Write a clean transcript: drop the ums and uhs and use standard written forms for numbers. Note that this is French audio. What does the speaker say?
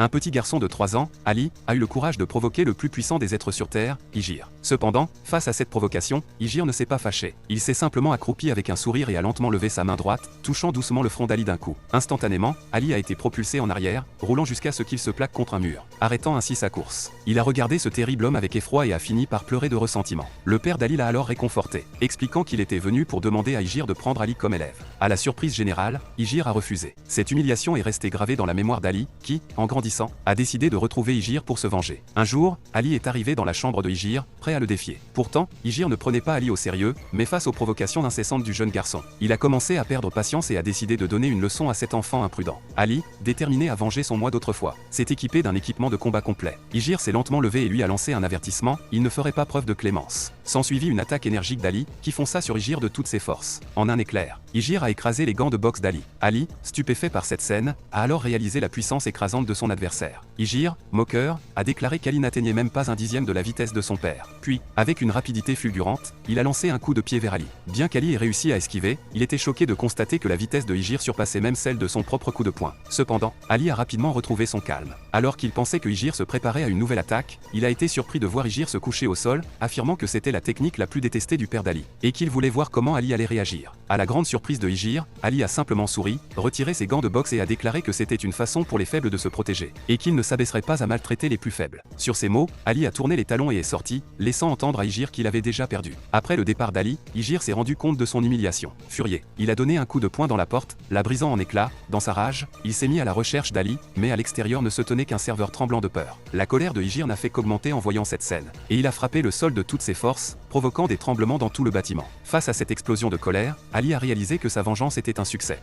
Un petit garçon de 3 ans, Ali, a eu le courage de provoquer le plus puissant des êtres sur Terre, Ygir. Cependant, face à cette provocation, Ygir ne s'est pas fâché. Il s'est simplement accroupi avec un sourire et a lentement levé sa main droite, touchant doucement le front d'Ali d'un coup. Instantanément, Ali a été propulsé en arrière, roulant jusqu'à ce qu'il se plaque contre un mur, arrêtant ainsi sa course. Il a regardé ce terrible homme avec effroi et a fini par pleurer de ressentiment. Le père d'Ali l'a alors réconforté, expliquant qu'il était venu pour demander à Ygir de prendre Ali comme élève. À la surprise générale, Ygir a refusé. Cette humiliation est restée gravée dans la mémoire d'Ali, qui, en grandissant, a décidé de retrouver Ygir pour se venger. Un jour, Ali est arrivé dans la chambre de Ygir, prêt à le défier. Pourtant, Ygir ne prenait pas Ali au sérieux, mais face aux provocations incessantes du jeune garçon, il a commencé à perdre patience et a décidé de donner une leçon à cet enfant imprudent. Ali, déterminé à venger son moi d'autrefois, s'est équipé d'un équipement de combat complet. Ygir s'est lentement levé et lui a lancé un avertissement, il ne ferait pas preuve de clémence. S'ensuivit une attaque énergique d'Ali, qui fonça sur Ygir de toutes ses forces. En un éclair, Ygir a écrasé les gants de boxe d'Ali. Ali, stupéfait par cette scène, a alors réalisé la puissance écrasante de son adversaire. Ygir, moqueur, a déclaré qu'Ali n'atteignait même pas un dixième de la vitesse de son père. Puis, avec une rapidité fulgurante, il a lancé un coup de pied vers Ali. Bien qu'Ali ait réussi à esquiver, il était choqué de constater que la vitesse de Ygir surpassait même celle de son propre coup de poing. Cependant, Ali a rapidement retrouvé son calme. Alors qu'il pensait que Ygir se préparait à une nouvelle attaque, il a été surpris de voir Ygir se coucher au sol, affirmant que c'était la technique la plus détestée du père d'Ali, et qu'il voulait voir comment Ali allait réagir. À la grande surprise de Ygir, Ali a simplement souri, retiré ses gants de boxe et a déclaré que c'était une façon pour les faibles de se protéger, et qu'il ne s'abaisserait pas à maltraiter les plus faibles. Sur ces mots, Ali a tourné les talons et est sorti, laissant entendre à Ygir qu'il avait déjà perdu. Après le départ d'Ali, Ygir s'est rendu compte de son humiliation. Furieux, il a donné un coup de poing dans la porte, la brisant en éclats. Dans sa rage, il s'est mis à la recherche d'Ali, mais à l'extérieur ne se tenait qu'un serveur tremblant de peur. La colère de Ygir n'a fait qu'augmenter en voyant cette scène, et il a frappé le sol de toutes ses forces, provoquant des tremblements dans tout le bâtiment. Face à cette explosion de colère, Ali a réalisé que sa vengeance était un succès.